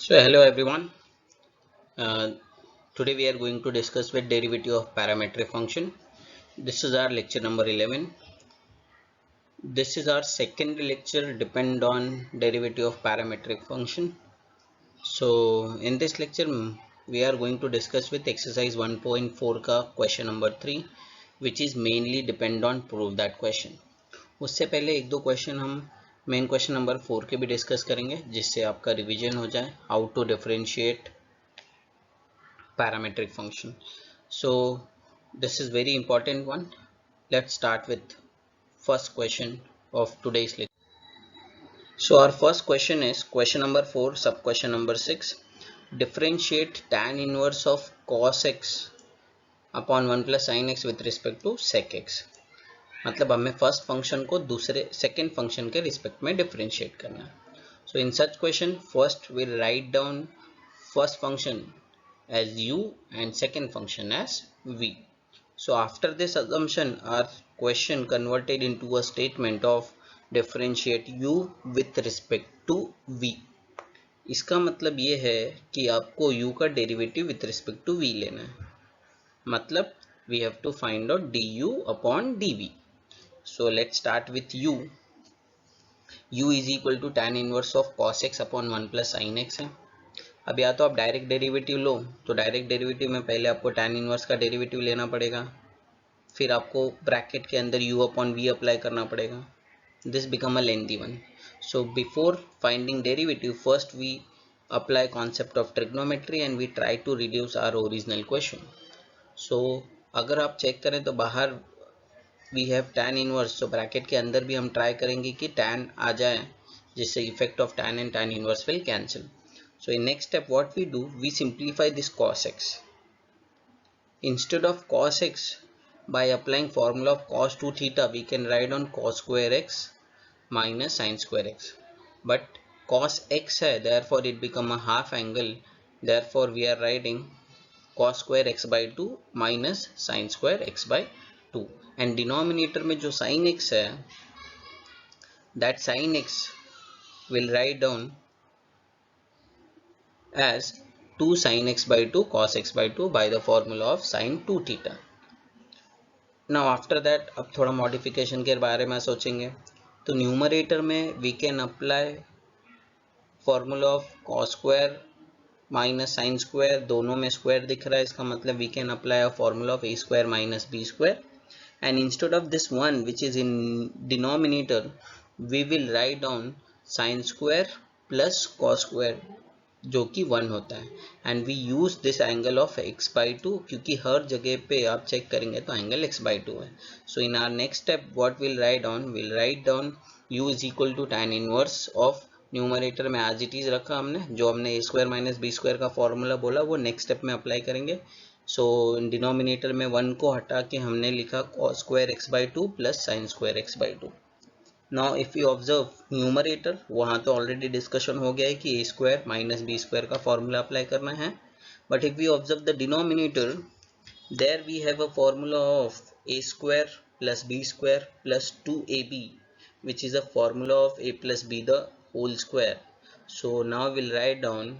So hello everyone. Uh, Today we are going to discuss with derivative of parametric function. This is our lecture number 11. This is our second lecture depend on derivative of parametric function. So in this lecture we are going to discuss with exercise 1.4 का question number 3 which is mainly depend on prove that question. उससे पहले एक दो question हम main question number 4 के भी discuss करेंगे जिससे आपका रिवीजन हो जाए how to differentiate parametric function. So this is very important one. Let's start with first question of today's lecture. So our first question is question number 4 sub question number 6. Differentiate tan inverse of cos x upon 1 plus sin x with respect to sec x. मतलब हमें first function को दूसरे second function के respect में differentiate करना है. So in such question first we'll write down first function as u and second function as v. So after this assumption our question converted into a statement of differentiate u with respect to v. इसका मतलब ये है कि आपको u का derivative with respect to v लेना है. मतलब we have to find out du upon dv. So let's start with u. u is equal to tan inverse of cos x upon 1 plus sin x है. अब या तो आप direct derivative लो तो direct derivative में पहले आपको tan इनवर्स का डेरिवेटिव लेना पड़ेगा, फिर आपको ब्रैकेट के अंदर u अपॉन v अप्लाई करना पड़ेगा. This become a lengthy one. So before finding derivative first we apply concept of trigonometry and we try to reduce our original question. So अगर आप चेक करें तो बाहर वी हैव tan इनवर्स, तो bracket के अंदर भी हम ट्राई करेंगे कि tan आ जाए जिससे effect of tan and tan inverse will cancel. So in next step what we do, we simplify this cos x. Instead of cos x, by applying formula of cos 2 theta we can write on cos square x minus sin square x. But cos x hai, therefore it become a half angle, therefore we are writing cos square x by 2 minus sin square x by 2. And denominator में जो sin x है, that sin x will write down as 2 sin x by 2 cos x by 2 by the formula of sin 2 theta. Now after that अब थोड़ा modification के बारे में सोचेंगे. तो न्यूमरेटर में we can apply formula of cos square minus sin square, दोनों में square दिख रहा है, इसका मतलब we can apply a formula of a square minus b square, and instead of this one which is in denominator we will write down sin square plus cos square जो कि 1 होता है. And we use this angle of x by 2 क्योंकि हर जगह पे आप check करेंगे तो एंगल x बाई 2 है. So in our next step what will write down, will write down u is equal to tan inverse of numerator में as it is रखा हमने, जो हमने a square minus B square का formula बोला वो next step में apply करेंगे. सो डिनोमिनेटर में 1 को हटा के हमने लिखा cos square x by 2 plus sine square x by 2. Now if you observe numerator, वहाँ तो ऑलरेडी डिस्कशन हो गया है कि a square minus B square का फॉर्मूला अप्लाई करना है. But if you observe the denominator, there we have a formula of a square plus b square plus 2ab which is a formula of a plus b the whole square. So now we'll write down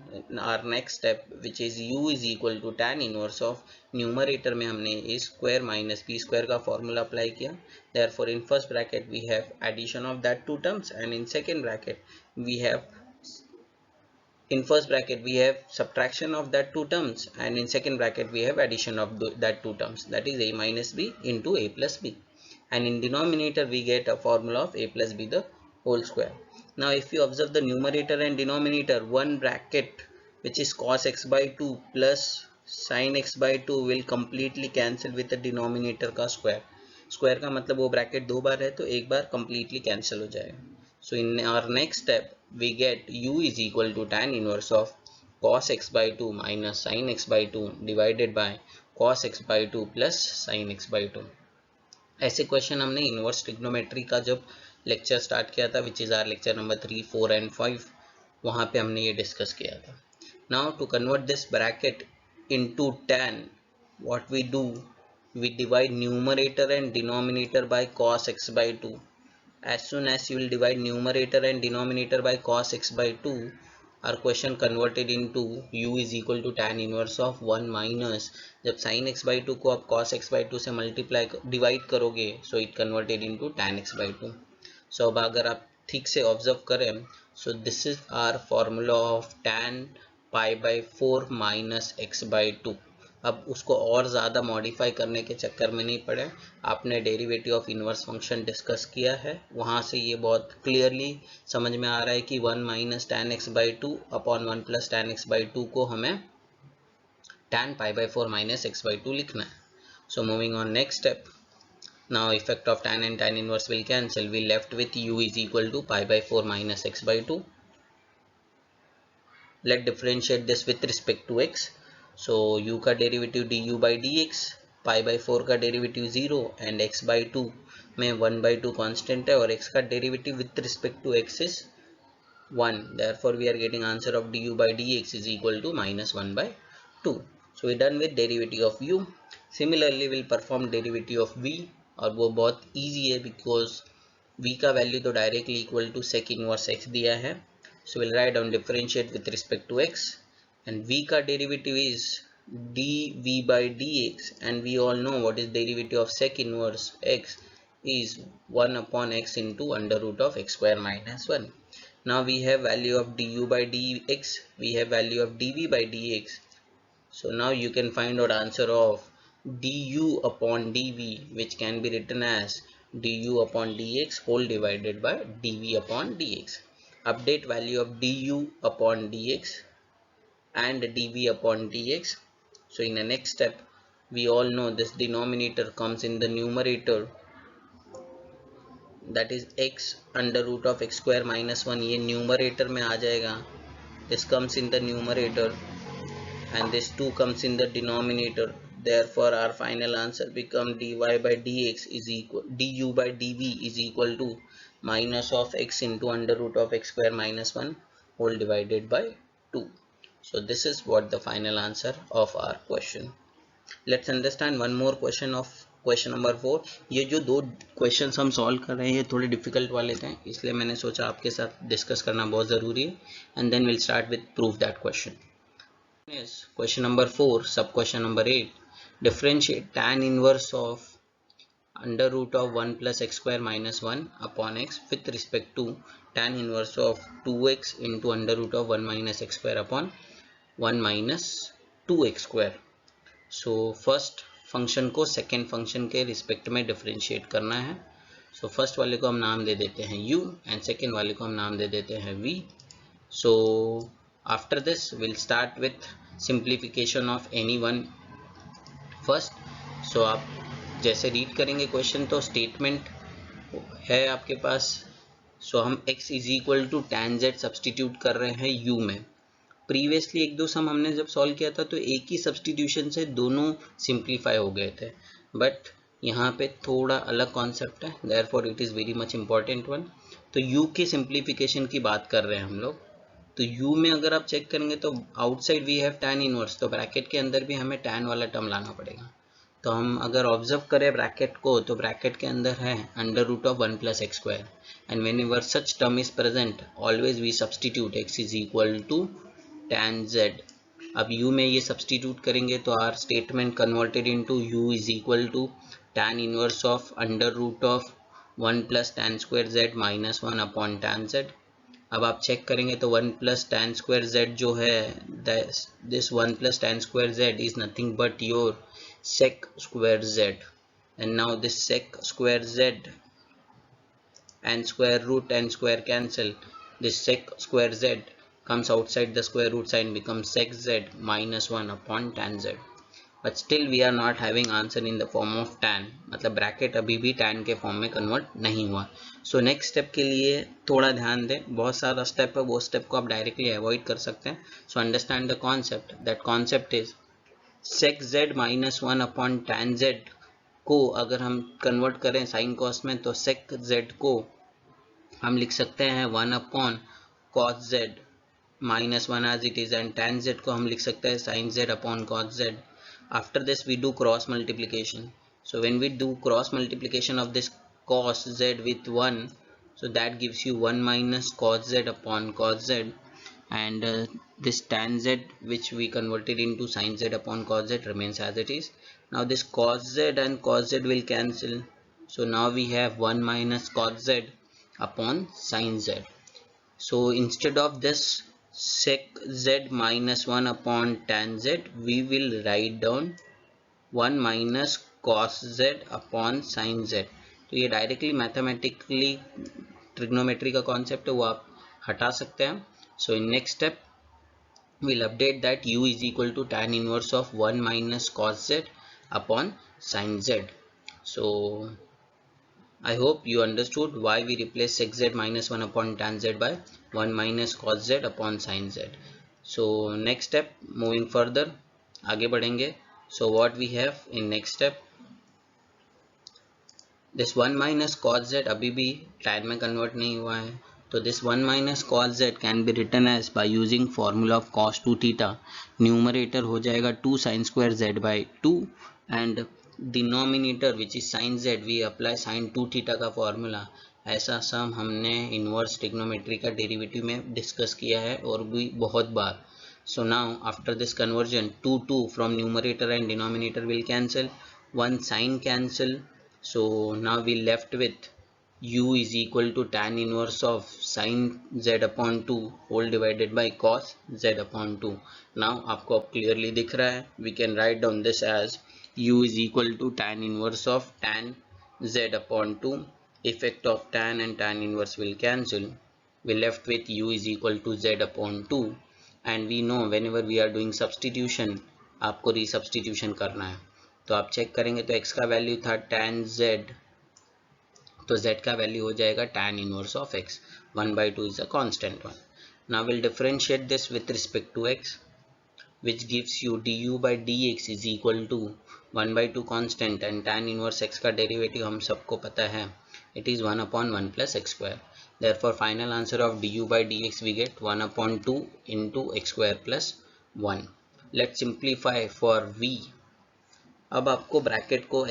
our next step which is u is equal to tan inverse of numerator में हमने a square minus b square का formula apply किया. Therefore in first bracket we have addition of that two terms, and in second bracket we have subtraction of that two terms, and in second bracket we have addition of that two terms, that is a minus b into a plus b, and in denominator we get a formula of a plus b the whole square. Now if you observe the numerator and denominator, one bracket which is cos x by 2 plus sin x by 2 will completely cancel with the denominator का square. Square का मतलब वो bracket दो बार है तो एक बार completely cancel हो जाएगा. So in our next step we get u is equal to tan inverse of cos x by 2 minus sin x by 2 divided by cos x by 2 plus sin x by 2. ऐसे question हमने inverse trigonometry का जब lecture start किया था which is our lecture number 3, 4 and 5, वहाँ पे हमने ये डिस्कस किया था. Now to convert this bracket into tan, what we do, we divide numerator and denominator by cos x by 2. As soon as you will divide numerator and denominator by cos x by 2, our question converted into u is equal to tan inverse of 1 minus, जब sin x by 2 को आप cos x by 2 से multiply divide करोगे so it converted into tan x by 2. So अब अगर आप ठीक से ऑब्जर्व करें, so this is our formula of tan pi by 4 minus x by 2. अब उसको और ज़्यादा मॉडिफाई करने के चक्कर में नहीं पड़े, आपने derivative of inverse function discuss किया है, वहाँ से ये बहुत क्लियरली समझ में आ रहा है कि 1 minus tan x by 2 upon 1 plus tan x by 2 को हमें tan pi by 4 minus x by 2 लिखना है. So moving on next step. Now effect of tan and tan inverse will cancel. We left with u is equal to pi by 4 minus x by 2. Let differentiate this with respect to x. So u का derivative du by dx, pi by 4 का derivative 0 and x by 2 में 1 by 2 constant है और x का derivative with respect to x is 1. Therefore we are getting answer of du by dx is equal to minus 1 by 2. So we done with derivative of u. Similarly we'll perform derivative of v, और वो बहुत easy है because v का value तो directly equal to sec inverse x दिया है. So we'll write down differentiate with respect to x, and v का derivative is dv by dx, and we all know what is derivative of sec inverse x is 1 upon x into under root of x square minus 1. Now we have value of du by dx, we have value of dv by dx. So now you can find out answer of du upon dv, which can be written as du upon dx whole divided by dv upon dx. Update value of du upon dx and dv upon dx. So in the next step, we all know this denominator comes in the numerator, that is x under root of x square minus 1. ये numerator में आ जाएगा, this comes in the numerator and this 2 comes in the denominator. Therefore our final answer become dy by dx is equal du by dv is equal to minus of x into under root of x square minus 1 whole divided by 2. So this is what the final answer of our question. Let's understand one more question of question number 4. ये जो दो questions हम solve कर रहे हैं ये थोड़े difficult वाले थे, इसलिए मैंने सोचा आपके साथ डिस्कस करना बहुत ज़रूरी है, and then will start with proof that question. Question number 4, sub question number 8. Differentiate tan inverse of under root of 1 plus x square minus 1 upon x with respect to tan inverse of 2x into under root of 1 minus x square upon 1 minus 2x square. So first function को second function के respect में differentiate करना है. So first वाले को हम नाम दे देते हैं u एंड सेकेंड वाले को हम नाम दे देते हैं v. So after this will start with simplification of any one first. सो आप जैसे रीड करेंगे क्वेश्चन तो स्टेटमेंट है आपके पास. सो हम x is equal to tan z substitute कर रहे हैं u में. प्रीवियसली एक दो सम हमने जब सॉल्व किया था तो एक ही सब्सटीट्यूशन से दोनों सिंप्लीफाई हो गए थे, बट यहाँ पे थोड़ा अलग कॉन्सेप्ट है, therefore it is very much important one. तो u के सिंप्लीफिकेशन की बात कर रहे हैं हम लोग. तो u में अगर आप चेक करेंगे तो outside we have tan inverse, तो ब्रैकेट के अंदर भी हमें tan वाला टर्म लाना पड़ेगा. तो हम अगर ऑब्जर्व करें ब्रैकेट को तो ब्रैकेट के अंदर है under root of 1 plus x square, and whenever such term is present always we substitute x is equal to tan z. अब u में ये सब्सटीट्यूट करेंगे तो our statement converted into u is equal to tan inverse of under root of 1 plus tan square z minus 1 upon tan z. अब आप check करेंगे तो 1 plus tan square z जो है this 1 plus tan square z is nothing but your sec square z, and now this sec square z and square root and square cancel, this sec square z comes outside the square root sign becomes sec z minus 1 upon tan z. But still we are not having answer in the form of tan, मतलब bracket अभी भी tan के form में convert नहीं हुआ. सो next step के लिए थोड़ा ध्यान दें, बहुत सारा स्टेप है, वो स्टेप को आप डायरेक्टली अवॉइड कर सकते हैं. So understand the concept, that concept is sec z minus 1 upon tan z को अगर हम कन्वर्ट करें साइन कॉस में तो sec z को हम लिख सकते हैं 1 upon cos z minus 1 as it is, and tan z को हम लिख सकते हैं sin z upon cos z. After this we do cross multiplication. So when we do cross multiplication of this cos z with 1, so that gives you 1 minus cos z upon cos z, and this tan z which we converted into sin z upon cos z remains as it is. Now this cos z and cos z will cancel, so now we have 1 minus cos z upon sin z. So instead of this sec z minus 1 upon tan z, we will write down 1 minus cos z upon sin z. तो ये directly mathematically trigonometry का concept है, वो आप हटा सकते हैं. So in next step we'll update that u is equal to tan inverse of 1 minus cos z upon sin z. So I hope you understood why we replace sec z minus 1 upon tan z by 1 minus cos z upon sin z. So next step, moving further, आगे बढ़ेंगे. So what we have in next step, this 1 minus cos z अभी भी tan में convert नहीं हुआ है, तो this 1 minus cos z can be written as by using formula of cos 2 theta. Numerator हो जाएगा 2 sin square z by 2 and denominator which is sin z we apply sin 2 theta का formula. ऐसा सम हमने inverse trigonometry का derivative में discuss किया है और भी बहुत बार. So now after this conversion 2 from numerator and denominator will cancel, one sin cancel, so now we left with u is equal to tan inverse of sin z upon 2 whole divided by cos z upon 2. Now आपको अब clearly दिख रहा है, we can write down this as u is equal to tan inverse of tan z upon 2. Effect of tan and tan inverse will cancel, we left with u is equal to z upon 2. And we know whenever we are doing substitution आपको रीसब्स्टिट्यूशन करना है, तो आप check करेंगे तो x का value था tan z, तो z का वैल्यू हो जाएगा tan inverse of x. 1/2 is a constant one. Now we'll differentiate this with respect to x, which gives you du by dx is equal to 1/2 constant and tan inverse x का derivative हम सबको पता है, it is 1 upon 1 plus x square. Therefore final answer of du by dx we get 1 upon 2 into x square plus 1. Let's simplify for v. अब आपको bracket को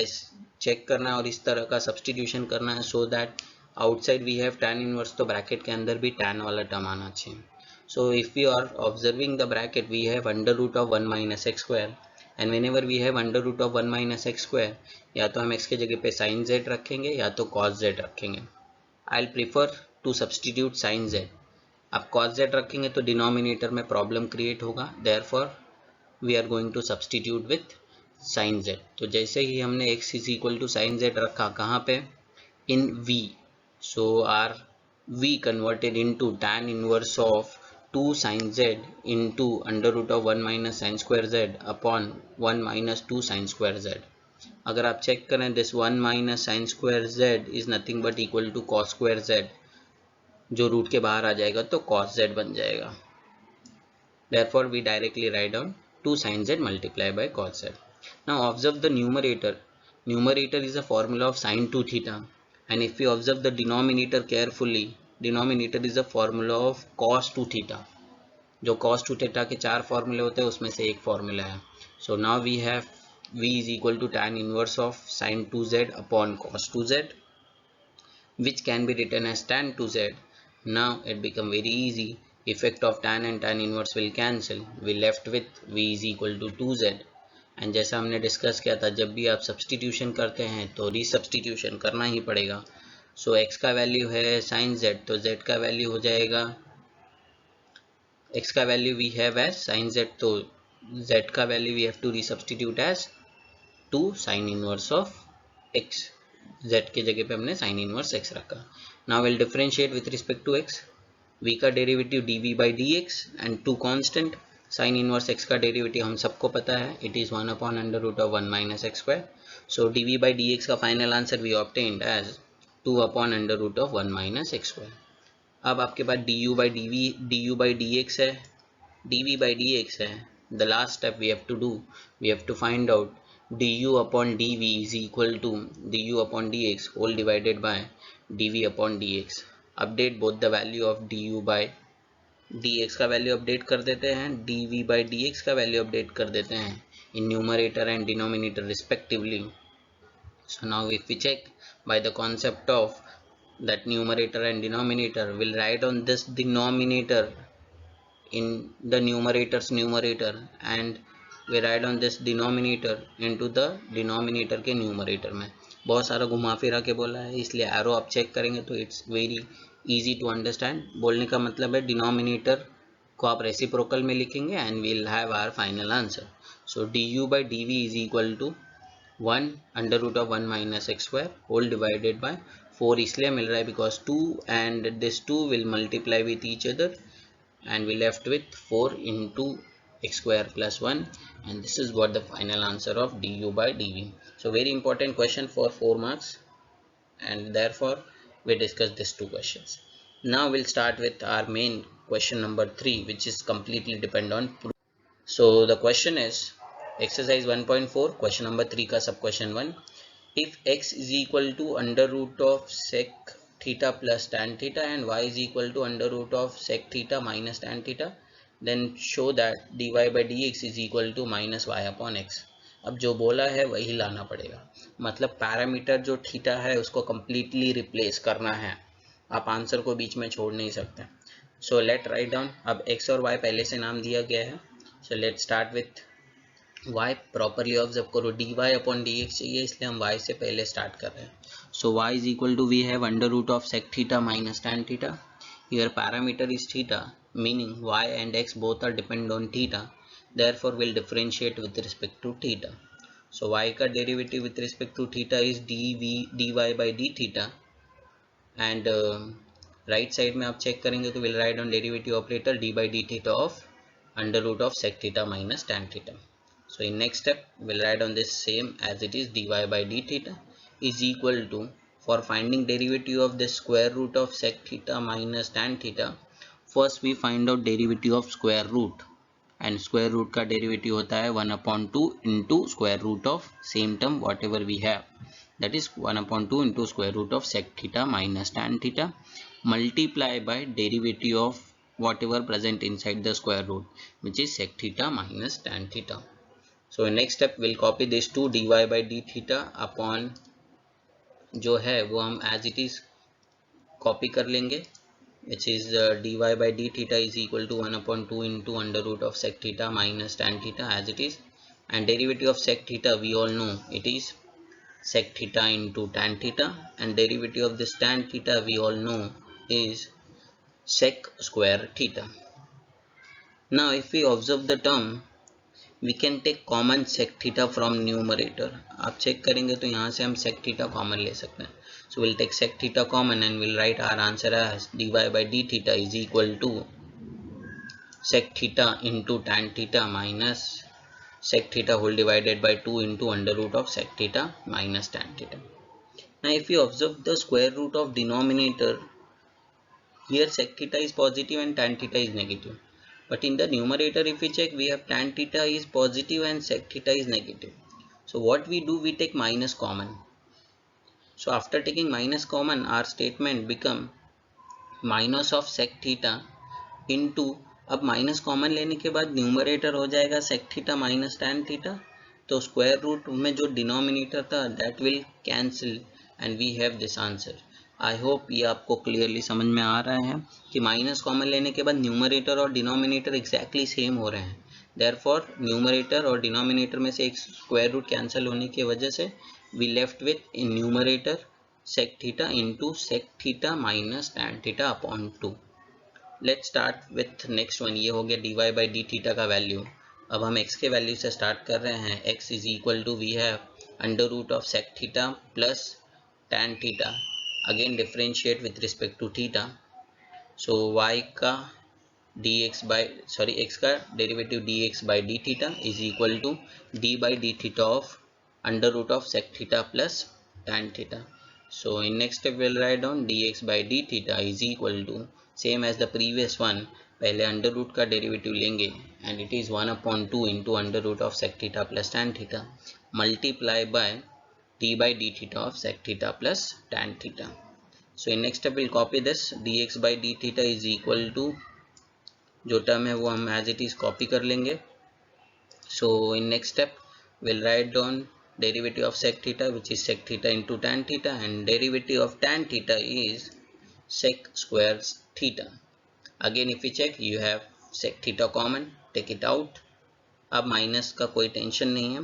check करना है और इस तरह का सब्सटीट्यूशन करना है, so that outside we have tan inverse, तो ब्रैकेट के अंदर भी tan वाला टर्म आना चाहिए. So if we are observing the bracket we have under root of 1 minus x square, and whenever we have under root of 1 minus x square, या तो हम x के जगह पे sin z रखेंगे या तो cos z रखेंगे. I will prefer to substitute sin z. आप cos z रखेंगे तो डिनोमिनेटर में प्रॉब्लम क्रिएट होगा, therefore we are going to substitute with sin z. तो जैसे ही हमने x is equal to sin z रखा, कहाँ पे, in v, so our v converted into tan inverse of 2 sin z into under root of 1 minus sine square z upon 1 minus 2 sign square z. अगर आप check करें this 1 minus sine square z is nothing but equal to cos square z, जो root के बाहर आ जाएगा तो cos z बन जाएगा. Therefore we directly write down 2 sin z multiplied by cos z. Now observe the numerator. Numerator is a formula of sin 2 theta, and if we observe the denominator carefully, denominator is a formula of cos 2 theta. जो cos 2 theta के 4 फॉर्मूले होते हैं उसमें से एक formula है. So now we have v is equal to tan inverse of sin 2z upon cos 2z, which can be written as tan 2z. Now it become very easy. Effect of tan and tan inverse will cancel, we left with v is equal to 2z. And जैसा हमने discuss किया था, जब भी आप substitution करते हैं तो रीसब्सटीट्यूशन करना ही पड़ेगा. सो x का वैल्यू है sin z, तो z का वैल्यू हो जाएगा, x का value we have as sin z, तो z का value we have to resubstitute as 2 sin इनवर्स ऑफ x. z के जगह पे हमने sin इनवर्स x रखा. Now will differentiate with respect to x. v का derivative dv by dx and 2 constant. Sine inverse x का डेरिवेटिव हम सबको पता है, it is 1 upon under root of 1 minus x square. So D by D X का final answer we obtained as 2 upon under root of 1 minus x square. अब आपके पास D you by D X है, D V by D X है. The last step we have to do, we have to find out D U upon D we is equal to D U upon d x whole divided by d v upon d x. Update both the value of d you by dx का value update कर देते हैं, dv by dx का value update कर देते हैं in numerator and denominator respectively. So now if we check by the concept of that numerator and denominator, we'll write on this denominator in the numerator's numerator and we write on this denominator into the denominator के numerator में. बहुत सारा घुमा फिरा के बोला है इसलिए एरो आप चेक करेंगे तो it's very easy to understand. बोलने का मतलब है डिनोमिनेटर को आप रेसिप्रोकल में लिखेंगे and we'll have our final answer. So d you by d we is equal to 1 under root of 1 minus x square whole divided by 4 इसलिए मिल रहा है because 2 and this 2 will multiply with each other and we left with 4 into x square plus 1 and this is what the final answer of du by dv. So very important question for 4 marks and therefore we discuss these two questions. Now we'll start with our main question number 3 which is completely depend on proof. So the question is exercise 1.4 question number 3 ka sub question 1. If x is equal to under root of sec theta plus tan theta and y is equal to under root of sec theta minus tan theta then show that dy by dx is equal to minus y upon x. अब जो बोला है वही लाना पड़ेगा मतलब parameter जो theta है उसको completely रिप्लेस करना है. आप आंसर को बीच में छोड़ नहीं सकते. So let write down. अब x और y पहले से नाम दिया गया है. So let start with y. Properly observe करो dy अपॉन dx चाहिए इसलिए हम y से पहले स्टार्ट कर रहे हैं. So y is equal to we have under root of sec theta minus tan theta. Here parameter is theta meaning y and x both are depend on theta. Therefore we'll differentiate with respect to theta. So y का derivative with respect to theta is dy by d theta and right side में आप check करेंगे तो we'll write on derivative operator d by d theta of under root of sec theta minus tan theta. So in next step we'll write on this same as it is dy by d theta is equal to for finding derivative of the square root of sec theta minus tan theta first we find out derivative of square root and square root का derivative होता है 1 upon 2 into square root of same term whatever we have that is 1 upon 2 into square root of sec theta minus tan theta multiply by derivative of whatever present inside the square root which is sec theta minus tan theta. So in next step we'll copy this 2 dy by d theta upon जो है वो हम as it is copy कर लेंगे which is dy by d theta is equal to 1 upon 2 into under root of sec theta minus tan theta as it is and derivative of sec theta we all know it is sec theta into tan theta and derivative of this tan theta we all know is sec square theta. Now if we observe the term we can take common sec theta from numerator. आप check करेंगे तो यहाँ से हम sec theta common ले सकते हैं. So we'll take sec theta common and we'll write our answer as dy by d theta is equal to sec theta into tan theta minus sec theta whole divided by 2 into under root of sec theta minus tan theta. Now if you observe the square root of denominator here sec theta is positive and tan theta is negative. But in the numerator if we check we have tan theta is positive and sec theta is negative. So what we do we take minus common. So after taking minus common our statement become minus of sec theta into अब minus common लेने के बाद numerator हो जाएगा sec theta minus tan theta. तो square root में जो denominator था that will cancel and we have this answer. I hope ये आपको क्लियरली समझ में आ रहा है कि माइनस कॉमन लेने के बाद न्यूमरेटर और डिनोमिनेटर एग्जैक्टली सेम हो रहे हैं. देयरफॉर न्यूमरेटर और डिनोमिनेटर में से एक स्क्वायर रूट कैंसिल होने की वजह से we left with in numerator sec theta into sec theta minus tan theta upon 2. Let's start with next one. ये हो गया dy by d theta का वैल्यू. अब हम x के वैल्यू से स्टार्ट कर रहे हैं. x is equal to we have under root of sec theta plus tan theta. Again differentiate with respect to theta. So y का dx by x का derivative dx by d theta is equal to d by d theta of under root of sec theta plus tan theta. So in next step we'll write down dx by d theta is equal to same as the previous one. पहले under root का derivative लेंगे and it is 1 upon 2 into under root of sec theta plus tan theta multiply by d by d theta of sec theta plus tan theta. So in next step we'll copy this dx by d theta is equal to जो term है वो हम as it is copy कर लेंगे. So in next step we'll write down derivative of sec theta which is sec theta into tan theta and derivative of tan theta is sec square theta. Again if we check you have sec theta common, take it out. अब minus का कोई tension नहीं है।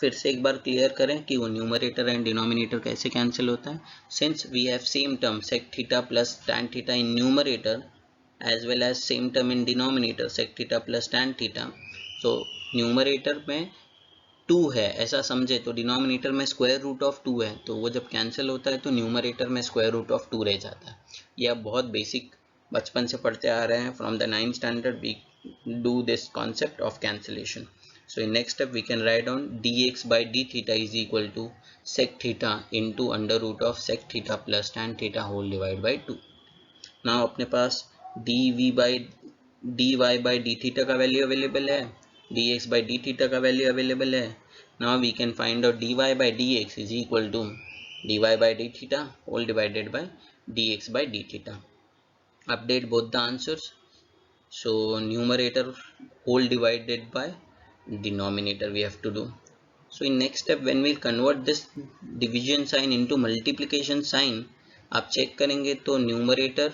फिर से एक बार clear करें कि वो न्यूमरेटर एंड डिनोमिनेटर कैसे कैंसिल होता है। Since we have same term sec theta plus tan theta in numerator as well as same term in denominator sec theta plus tan theta, so numerator में 2 है ऐसा समझे तो डिनोमिनेटर में square root of 2 है, तो वो जब कैंसिल होता है तो न्यूमरेटर में स्क्वायर रूट ऑफ 2 रह जाता है। ये आप बहुत बेसिक बचपन से पढ़ते आ रहे हैं, from the 9th standard we do this concept of cancellation. So in next step we can write down dx by d theta is equal to sec theta into under root of sec theta plus tan theta whole divided by 2। now अपने पास dv by dy by d theta का value available है, dx by d theta का value available है। now we can find out dy by dx is equal to dy by d theta whole divided by dx by d theta। update both the answers, so numerator whole divided by denominator we have to do। so in next step when we convert this division sign into multiplication sign, आप check करेंगे तो numerator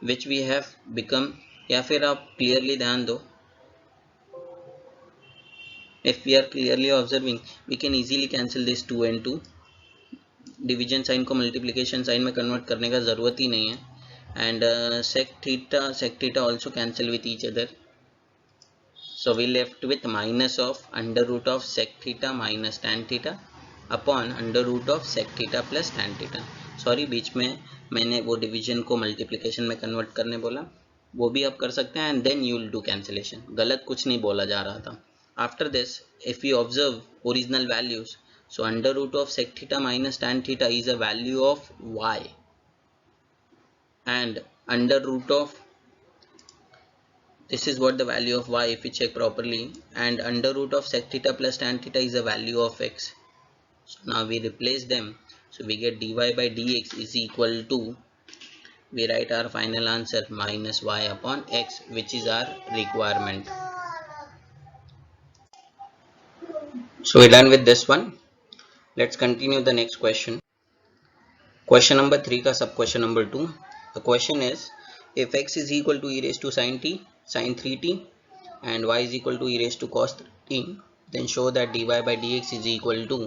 which we have become, या फिर आप clearly ध्यान दो, if we are clearly observing we can easily cancel this 2 and 2। Division sign को multiplication sign में कन्वर्ट करने का ज़रूरत ही नहीं है। And sec theta also cancel with each other, so we left with minus of under root of sec theta minus tan theta upon under root of sec theta plus tan theta। Sorry बीच में मैंने वो division को multiplication में convert करने बोला, वो भी आप कर सकते हैं। And then you will do cancellation, गलत कुछ नहीं बोला जा रहा था। After this if you observe original values, so under root of sec theta minus tan theta is a value of y, and under root of, this is what the value of y if we check properly, and under root of sec theta plus tan theta is a value of x। so now we replace them, so we get dy by dx is equal to, we write our final answer minus y upon x, which is our requirement। so we're done with this one। let's continue the next question। Question number 3 का sub question number 2। The question is, if x is equal to e raised to sin 3t and y is equal to e raised to cos t, then show that dy by dx is equal to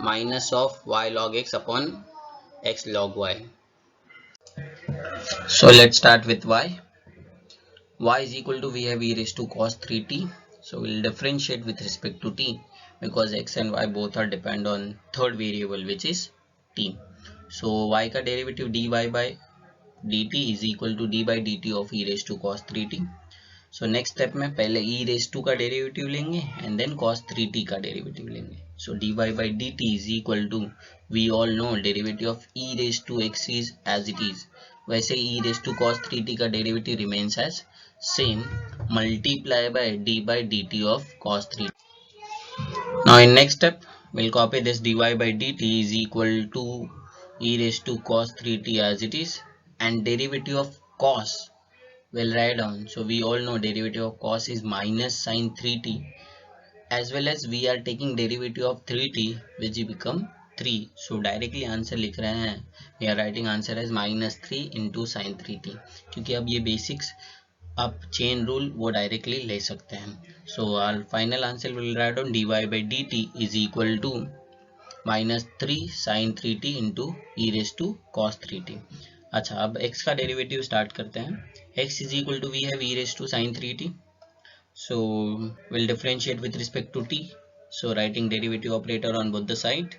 minus of y log x upon x log y। So let's start with y। y is equal to, we have e raised to cos 3t, so we'll differentiate with respect to t because x and y both are depend on third variable which is t। so y का derivative dy by dt is equal to d by dt of e raised to cos 3t। so next step में पहले e raised to का derivative लेंगे and then cos 3t का derivative लेंगे। so dy by dt is equal to, we all know derivative of e raised to x is as it is, वैसे e raised to cos 3t का derivative remains as same, multiply by d by dt of cos 3t। now in next step we'll copy this dy by dt is equal to e raised to cos 3t as it is, and derivative of cos we'll write down, so we all know derivative of cos is minus sin 3t, as well as we are taking derivative of 3t which become 3, so directly answer लिख रहे हैं, we are writing answer as minus 3 into sin 3t, क्योंकि अब ये basics आप chain rule वो directly ले सकते हैं। so our final answer will write down dy by dt is equal to minus 3 sin 3t into e raised to cos 3t। अच्छा अब x का डेरिवेटिव स्टार्ट करते हैं। x is equal to, we have e raised to sin 3t, so we'll differentiate with respect to t, so writing derivative operator on both the side,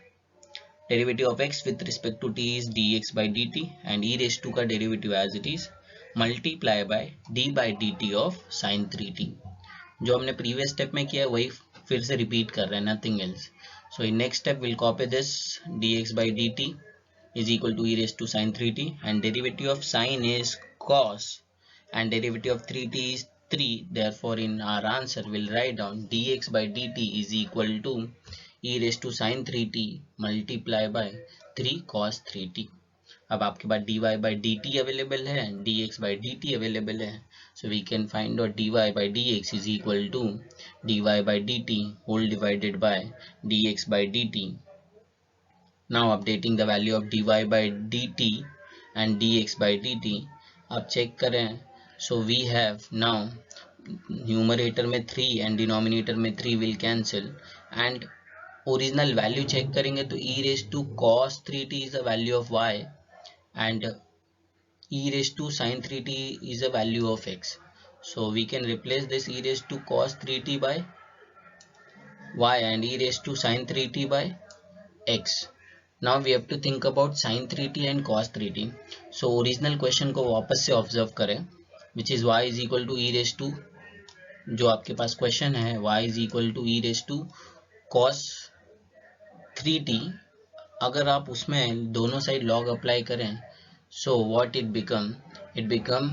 derivative of x with respect to t is dx by dt and e raised to का derivative as it is, multiply by d by dt of sin 3t। जो हमने previous step में किया वही फिर से repeat कर रहे हैं, nothing else. So in next step will copy this dx by dt is equal to e raised to sin 3t and derivative of sin is cos and derivative of 3t is 3, therefore in our answer we'll write down dx by dt is equal to e raised to sin 3t multiply by 3 cos 3t। अब आपके पास dy by dt available है, dx by dt available है, so we can find out dy by dx is equal to dy by dt whole divided by dx by dt। now updating the value of dy by dt and dx by dt, आप check करें, so we have now numerator में 3 and denominator में 3 will cancel, and original value check करेंगे तो e raised to cos 3t is the value of y and e raised to sin 3t is a value of x. So we can replace this e raised to cos 3t by y and e raised to sin 3t by x. Now we have to think about sin 3t and cos 3t. So original question को वापस से observe करें, which is y is equal to e raised to, जो आपके पास question है y is equal to e raised to cos 3t. अगर आप उसमें दोनों साइड log अप्लाई करें, so what it become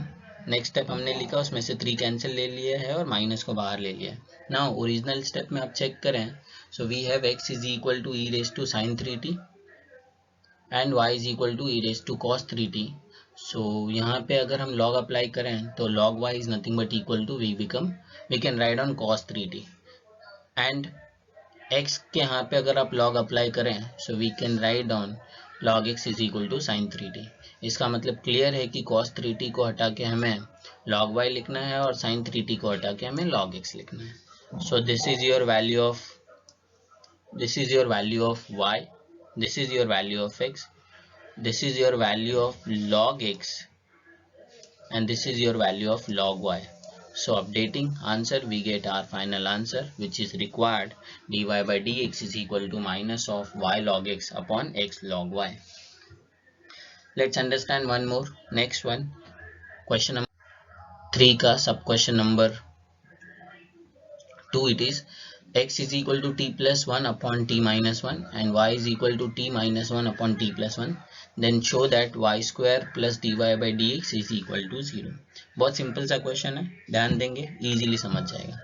next step हमने लिखा उसमें से 3 कैंसिल ले लिया है और माइनस को बाहर ले लिया है। नाउ ओरिजिनल स्टेप में आप चेक करें, so we have x is equal to e raise to sine 3t and y is equal to e raise to cos 3t. So यहाँ पे अगर हम log अप्लाई करें तो log y is nothing but equal to we can write on cos 3t, and x के यहाँ पे अगर आप log अप्लाई करें so we can write down log x is equal to sine 3t. इसका मतलब क्लियर है कि cos 3t को हटा के हमें log y लिखना है और sin 3t को हटा के हमें log x लिखना है. सो this is your value of y, this is your value of x, this is your value of log x and this is your value of log y. So updating answer, we get our final answer, which is required dy by dx is equal to minus of y log x upon x log y. Let's understand one more. Next one, question number 3 का सब question number 2. It is x is equal to t plus 1 upon t minus 1 and y is equal to t minus 1 upon t plus 1. Then show that y square plus dy by dx is equal to 0. बहुत simple सा question है, ध्यान देंगे easily समझ जाएगा.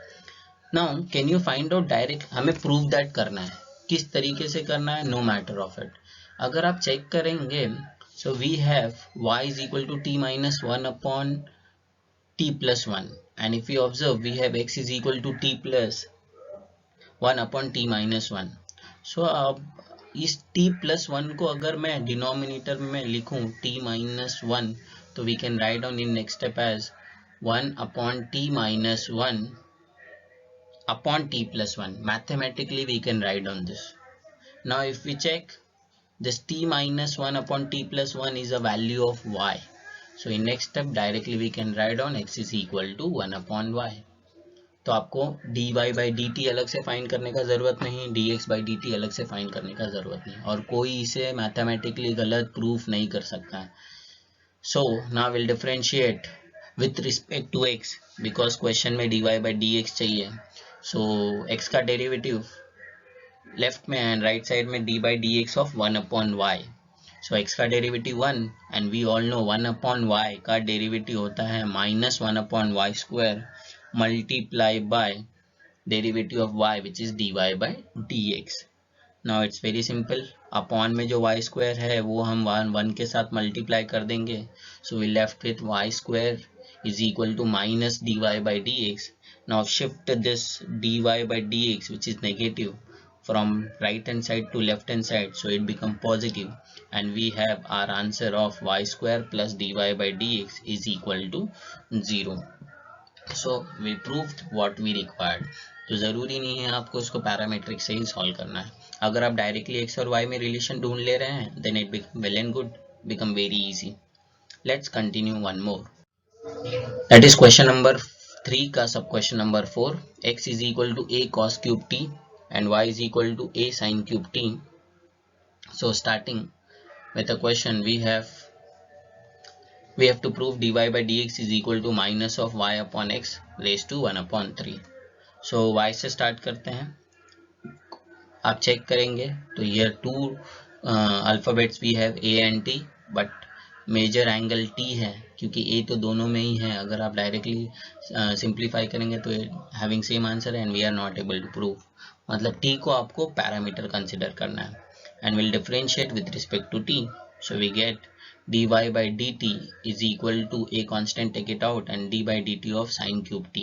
Now can you find out direct, हमें prove that करना है. किस तरीके से करना है, नो मैटर ऑफ इट. अगर आप चेक करेंगे so we have y is equal to t minus 1 upon t plus 1 and if we observe we have x is equal to t plus 1 upon t minus 1. सो अब इस t plus 1 को अगर मैं denominator में लिखूं t minus 1 तो we can write down in next step as 1 upon t minus 1 upon t plus 1. Mathematically we can write down this. Now if we check, this t minus 1 upon t plus 1 is a value of y. So in next step directly we can write down x is equal to 1 upon y. तो आपको dy by dt अलग से find करने का ज़रूरत नहीं, dx by dt अलग से फाइंड करने का ज़रूरत नहीं, और कोई इसे मैथमेटिकली गलत प्रूफ नहीं कर सकता है. So now we'll differentiate with respect to x because question में dy by dx चाहिए. So x का डेरिवेटिव लेफ्ट में एंड राइट साइड में d by dx of 1 upon y. So x का derivative 1 and we all know 1 upon y का derivative होता है minus 1 upon y square multiply by derivative of y which is dy by dx. Now it's very simple. Upon में जो y square है वो हम 1 के साथ मल्टीप्लाई कर देंगे. So we left with y square is equal to minus dy by dx. Now shift this dy by dx which is negative from right hand side to left hand side, so it become positive and we have our answer of y square plus dy by dx is equal to 0. So we proved what we required. तो ज़रूरी नहीं है आपको इसको parametric से ही solve करना है. अगर आप डायरेक्टली x और y में रिलेशन ढूंढ ले रहे हैं then it become well and good, become very easy. Let's continue one more. That is question number 3 का sub question number 4. x is equal to a cos cube t and y is equal to a sin cube t. So starting with the question we have to prove dy by dx is equal to minus of y upon x raised to 1 upon 3. So y से start करते हैं. आप check करेंगे तो here two alphabets we have a and t but major angle t है क्योंकि a तो दोनों में ही है. अगर आप डायरेक्टली सिंप्लीफाई करेंगे तो having same answer and we are not able to prove. मतलब t को आपको पैरामीटर कंसिडर करना है and will differentiate with respect to t. So we get dy by dt is equal to a constant, take it out, and d by dt of sin cube t.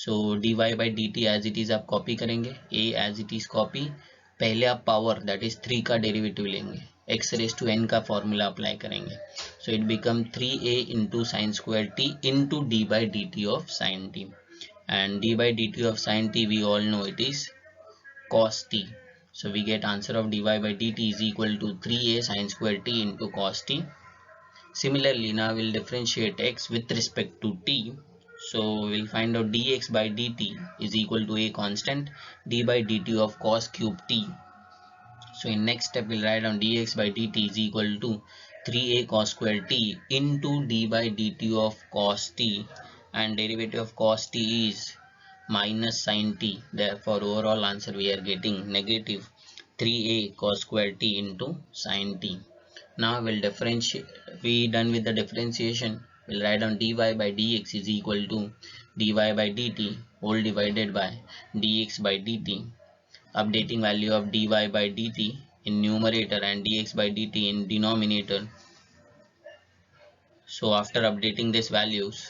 So dy by dt as it is आप copy करेंगे, a as it is copy. पहले आप power that is 3 का derivative लेंगे. x raise to n का formula apply करेंगे. सो it become 3a into sine square T into D by D T of sine T. And d by dt of sin t we all know it is cos t. So we get answer of dy by dt is equal to 3a sin square t into cos t. Similarly, now we'll differentiate x with respect to t. So we'll find out dx by dt is equal to a constant d by dt of cos cube t. So in next step we'll write down dx by dt is equal to 3a cos square t into d by dt of cos t, and derivative of cos t is minus sin t. Therefore overall answer we are getting negative 3a cos square t into sin t. Now we'll differentiate. We done with the differentiation. We'll write down dy by dx is equal to dy by dt whole divided by dx by dt. Updating value of dy by dt in numerator and dx by dt in denominator. So after updating these values,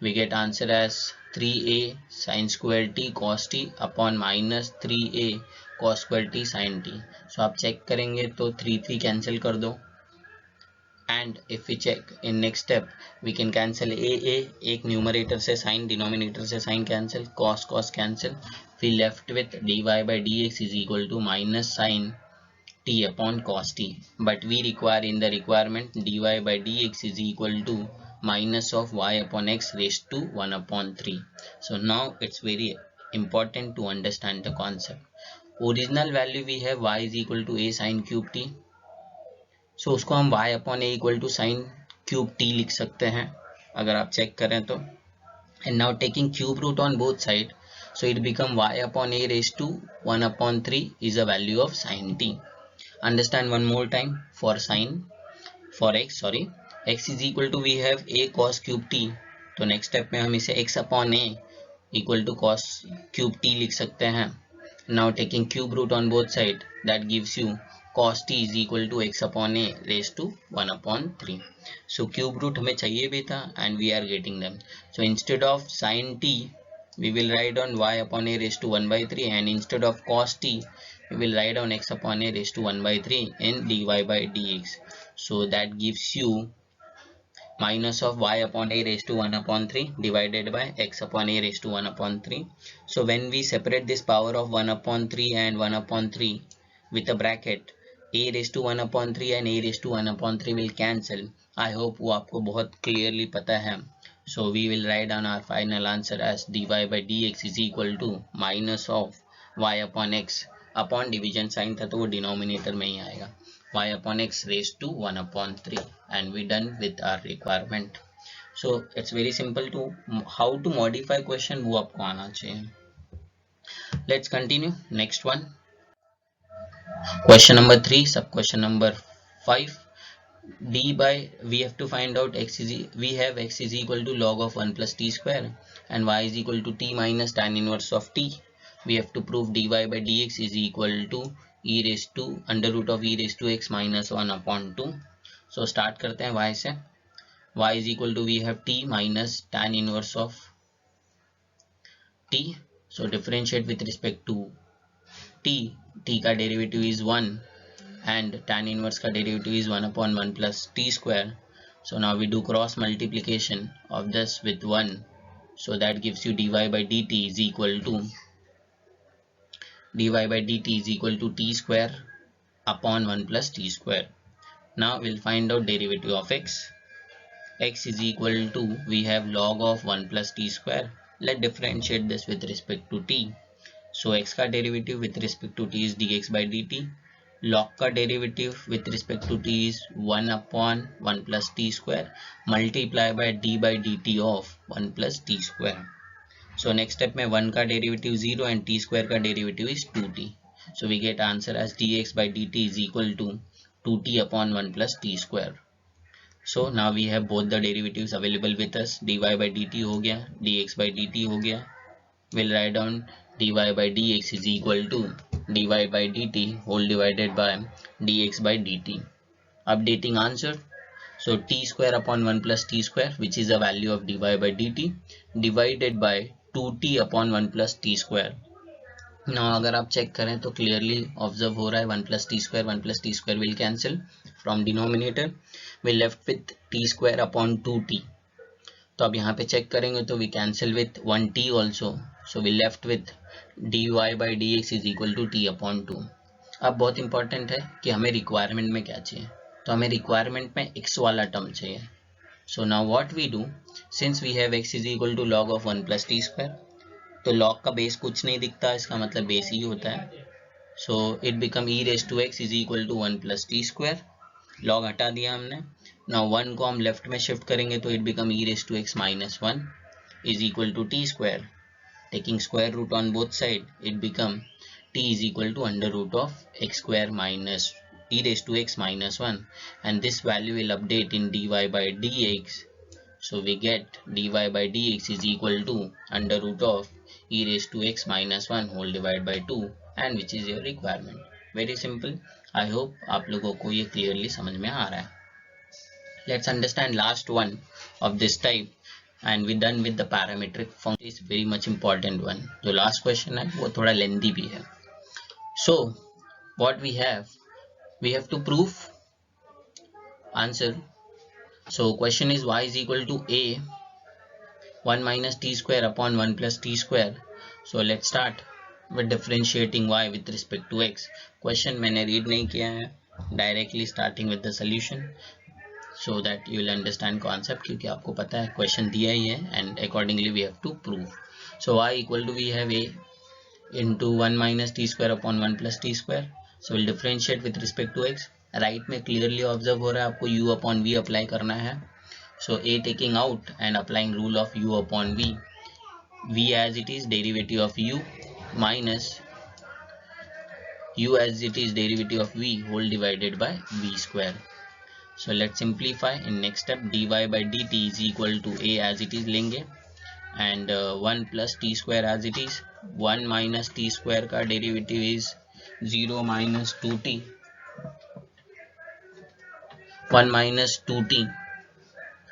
we get answer as 3a sin square t cos t upon minus 3a cos square t sin t. So आप check करेंगे तो 3 cancel कर दो, and if we check in next step we can cancel a एक numerator से sine, denominator से sine cancel, cos cos cancel, we left with dy by dx is equal to minus sin t upon cos t. But we require in the requirement dy by dx is equal to minus of y upon x raised to 1 upon 3. So now it's very important to understand the concept. Original value we have y is equal to a sin cube t. So उसको हम y upon a equal to sin cube t लिख सकते हैं अगर आप check करें तो. And now taking cube root on both side, so it become y upon a raised to 1 upon 3 is a value of sin t. Understand one more time. For x is equal to we have a cos cube t. तो next step में हम इसे x upon a equal to cos cube t लिख सकते हैं. Now taking cube root on both side, that gives you cos t is equal to x upon a raised to 1 upon 3. So cube root हमें चाहिए भी था and we are getting them. So instead of sin t we will write on y upon a raised to 1 by 3, and instead of cos t we will write on x upon a raised to 1 by 3 in dy by dx. So that gives you minus of y upon a raised to 1 upon 3 divided by x upon a raised to 1 upon 3. So when we separate this power of 1 upon 3 and 1 upon 3 with a bracket, a raised to 1 upon 3 and a raised to 1 upon 3 will cancel. I hope वो आपको बहुत clearly पता है. So we will write down our final answer as dy by dx is equal to minus of y upon x, upon division sign था तो वो denominator में ही आएगा, y upon x raised to 1 upon 3, and we done with our requirement. So it's very simple to how to modify question, वो आपको आना चाहिए. Let's continue. Next one. Question number 3, sub question number 5. D by, we have to find out x is, we have x is equal to log of 1 plus t square and y is equal to t minus tan inverse of t. We have to prove dy by dx is equal to e raised to under root of e raised to x minus 1 upon 2. So start करते हैं y से. Y is equal to we have t minus tan inverse of t. So differentiate with respect to t. T का derivative is 1 and tan inverse का derivative is 1 upon 1 plus t square. So now we do cross multiplication of this with 1. So that gives you dy by dt is equal to t square upon 1 plus t square. Now we'll find out derivative of x. X is equal to we have log of 1 plus t square. Let's differentiate this with respect to t. So x का derivative with respect to t is dx by dt. Log का derivative with respect to t is 1 upon 1 plus t square multiply by d by dt of 1 plus t square. So next step में 1 का derivative 0 and t square का derivative is 2t. So we get answer as dx by dt is equal to 2t upon 1 plus t square. So now we have both the derivatives available with us. dy by dt हो गया, dx by dt हो गया. We'll write down dy by dx is equal to dy by dt whole divided by dx by dt. Updating answer. So t square upon 1 plus t square, which is the value of dy by dt, divided by 2t upon 1 plus t square. Now अगर आप check करें तो clearly observe हो रहा है 1 + t² will cancel from denominator, we left with t² upon 2t. तो अब यहाँ पे चेक करेंगे तो we cancel with 1t also, so we left with dy/dx is equal to t upon 2. अब बहुत इंपॉर्टेंट है कि हमें रिक्वायरमेंट में क्या चाहिए, तो हमें रिक्वायरमेंट में x वाला टर्म चाहिए. So now what we do, since we have x is equal to log of 1 + t², तो log का बेस कुछ नहीं दिखता, इसका मतलब बेस ही होता है. So it become e⁻x is equal to 1 + t². log हटा दिया हमने. नाउ 1 को हम लेफ्ट में शिफ्ट करेंगे तो it become e⁻x - 1 is equal to t². taking square root on both side, it become t is equal to under root of x² minus e⁻x - 1, and this value will update in dy/dx. So we get dy/dx is equal to under root of e⁻x - 1 whole divided by 2, and which is your requirement. Very simple. I hope आप लोगों को ये clearly समझ में आ रहा है. Let's understand last one of this type and we done with the parametric function. Is very much important one. जो last question है वो थोड़ा lengthy भी है. So what we have to prove answer. So question is y is equal to a 1 minus t² upon 1 plus t². So let's start with differentiating y with respect to x. Question मैंने read नहीं किया है, directly starting with the solution so that you will understand concept, क्योंकि आपको पता है question दिया ही है and accordingly we have to prove. So y equal to we have a into 1 minus t² upon 1 plus t². So we'll differentiate with respect to x. Right में clearly observe हो रहा है आपको u upon v अप्लाई करना है. So a taking out and applying rule of u upon v. v as it is derivative of u minus u as it is derivative of v whole divided by v square. So let's simplify. In next step dy/dt is equal to a as it is लेंगे and 1 plus t² as it is. 1 minus t² का derivative is 0 minus 2t. 1 minus 2t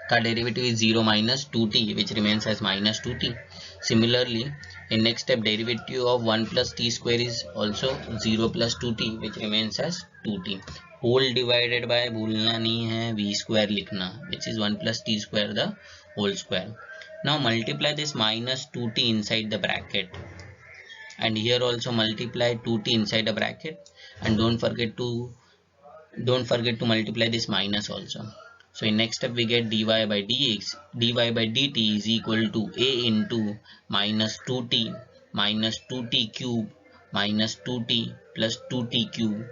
का derivative is 0 minus 2t which remains as minus 2t. Similarly in next step derivative of 1 plus t² is also 0 plus 2t which remains as 2t. Whole divided by भूलना नहीं है v² लिखना, which is 1 plus t² the whole square. Now multiply this minus 2t inside the bracket and here also multiply 2t inside a bracket, and don't forget to multiply this minus also. So in next step we get dy/dt is equal to a into minus 2t cube minus 2t plus 2t cube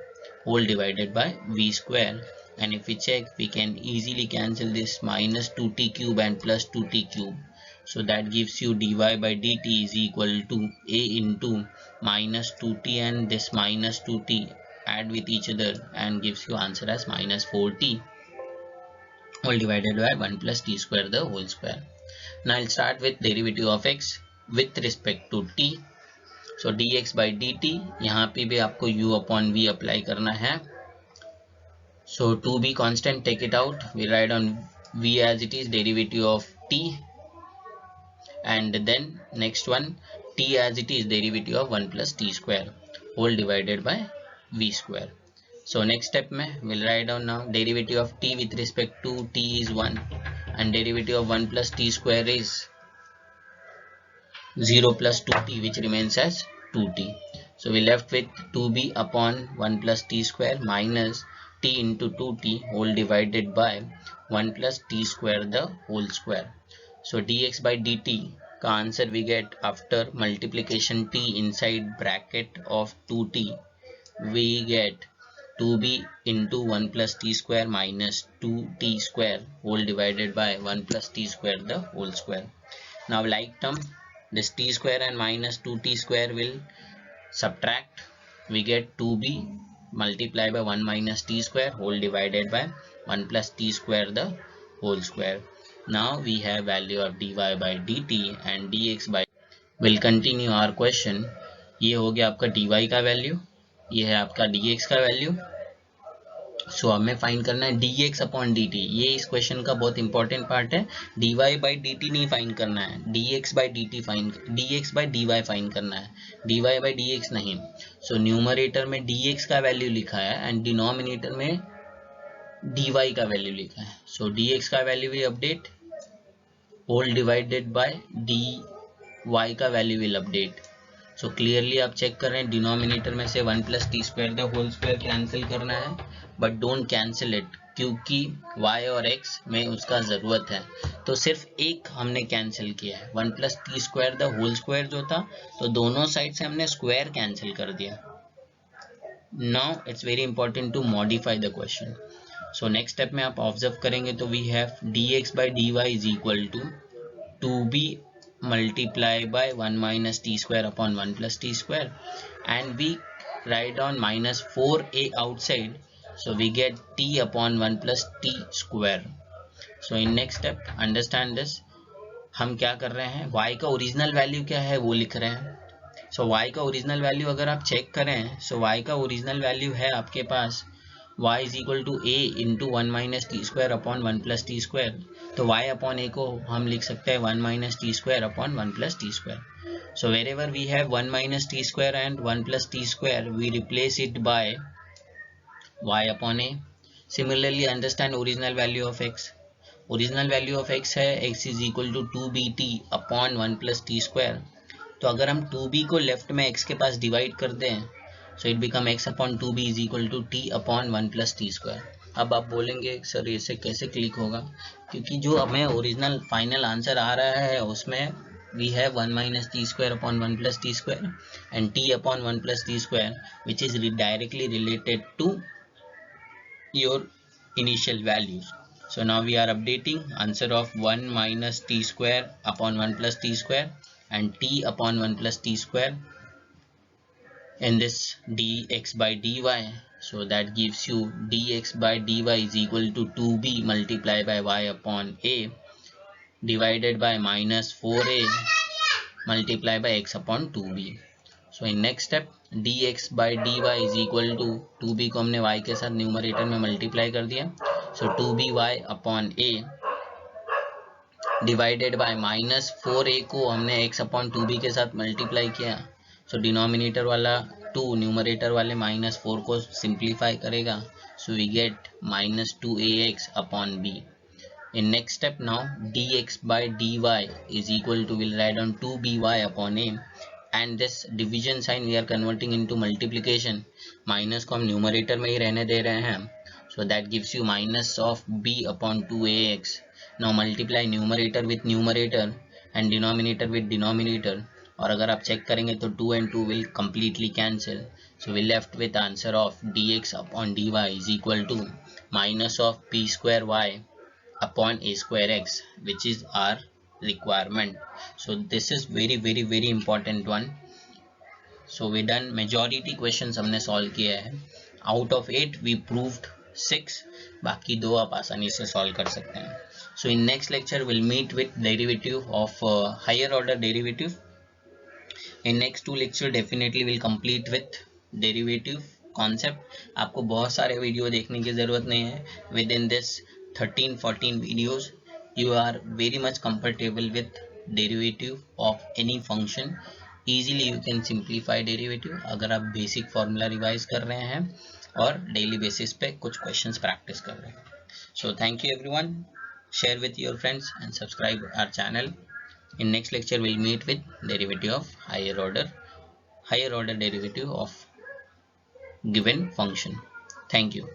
whole divided by v square. And if we check, we can easily cancel this minus 2t cube and plus 2t cube. So that gives you dy/dt is equal to a into minus 2t and this minus 2t add with each other and gives you answer as minus 4t whole divided by 1 plus t² the whole square. Now I'll start with derivative of x with respect to t. So dx/dt, यहाँ पे भी आपको u upon v apply करना है. So to be constant, take it out, we write on v as it is derivative of t, and then next one t as it is derivative of 1 plus t² whole divided by v square. So next step में we'll write down now derivative of t with respect to t is 1 and derivative of 1 plus t² is 0 plus 2t which remains as 2t. So we left with 2b upon 1 plus t² minus t into 2t whole divided by 1 plus t² the whole square. So dx/dt का answer we get after multiplication t inside bracket of 2t, we get 2b into 1 plus t² minus 2t² whole divided by 1 plus t² the whole square. Now like term, this t² and minus 2t² will subtract, we get 2b multiplied by 1 minus t² whole divided by 1 plus t² the whole square. Now we have value of dy/dt and dx/, will continue our question. ये हो गया आपका dy का value, ये है आपका dx का value, सो हमें फाइंड करना है dx अपॉन dt। ये इस क्वेश्चन का बहुत इंपॉर्टेंट पार्ट है। dy बाई dt नहीं फाइंड करना है, dx by dt find, dx by dy find करना है, dy बाई dx नहीं। सो न्यूमरेटर में dx का वैल्यू लिखा है एंड डिनोमिनेटर में dy का वैल्यू लिखा है। सो dx का value will update, whole divided by dy का value will update. So clearly आप चेक कर रहे हैं, डिनोमिनेटर में से 1 plus t square the whole square cancel करना है, बट डोंट कैंसिल इट, क्योंकि y और x में उसका ज़रूरत है। तो सिर्फ एक हमने कैंसिल किया है, 1 plus t square the whole square जो था, तो दोनों साइड से हमने स्क्वायर कैंसिल कर दिया। Now it's very important to modify the question. So next step में आप ऑब्जर्व करेंगे तो we have dx by dy is equal to 2b multiply by 1 minus t square upon 1 plus t square, and we write down minus 4a outside, so we get t upon 1 plus t square. So in next step understand this, हम क्या कर रहे हैं, y का original value क्या है वो लिख रहे हैं। so y का ओरिजिनल वैल्यू अगर आप चेक करें, so y का ओरिजिनल वैल्यू है आपके पास y is equal to a into 1 minus t square upon 1 plus t square. तो y अपॉन a को हम लिख सकते हैं 1 minus t square upon 1 plus t square. So wherever we have 1 minus t square and 1 plus t square, we replace it by y अपॉन a। Similarly understand original value of x। Original value of x है x is equal to 2bt upon 1 plus t square. तो अगर हम 2b को left में x के पास divide कर दें, so it become x upon 2b is equal to t upon 1 plus t square. अब आप बोलेंगे सर इसे कैसे क्लिक होगा, क्योंकि जो हमें ओरिजिनल फाइनल आंसर आ रहा है उसमें we have 1 minus t square upon 1 plus t square and t upon 1 plus t square which is directly related to your initial values. So now we are updating answer of 1 minus t square upon 1 plus t square and t upon 1 plus t square in this dx by dy. So that gives you dx by dy is equal to 2b multiplied by y upon a divided by minus 4a multiplied by x upon 2b. So in next step dx by dy is equal to 2b को हमने y के साथ numerator में multiply कर दिया, so 2by upon a divided by minus 4a को हमने x upon 2b के साथ मल्टीप्लाई किया। सो डिनोमिनेटर वाला 2 न्यूमरेटर वाले माइनस 4 को सिंप्लीफाई करेगा, so we get minus 2ax upon b। In next step now dx by dy is equal to, will write down 2by upon a and this division sign we are converting into multiplication. Minus को हम numerator में ही रहने दे रहे हैं, so that gives you minus of b upon 2ax. now multiply numerator with numerator and denominator with denominator, और अगर आप check करेंगे तो 2 and 2 will completely cancel, so we left with answer of dx upon dy is equal to minus of p square y upon a square x, which is our requirement. So this is very important one. so we done majority questions हमने solve किया है, out of 8 we proved 6, बाकी 2 आप आसानी से solve कर सकते हैं। So in next lecture will meet with derivative of higher order derivative. In next 2 lecture definitely will complete with derivative concept. आपको बहुत सारे वीडियो देखने की ज़रूरत नहीं है, within this 13-14 videos you are very much comfortable with derivative of any function. Easily you can simplify derivative अगर आप बेसिक फार्मूला रिवाइज कर रहे हैं और डेली बेसिस पे कुछ क्वेश्चंस प्रैक्टिस कर रहे हैं। So thank you everyone, share with your friends and subscribe our channel. In next lecture will meet with derivative of higher order derivative of given function. Thank you.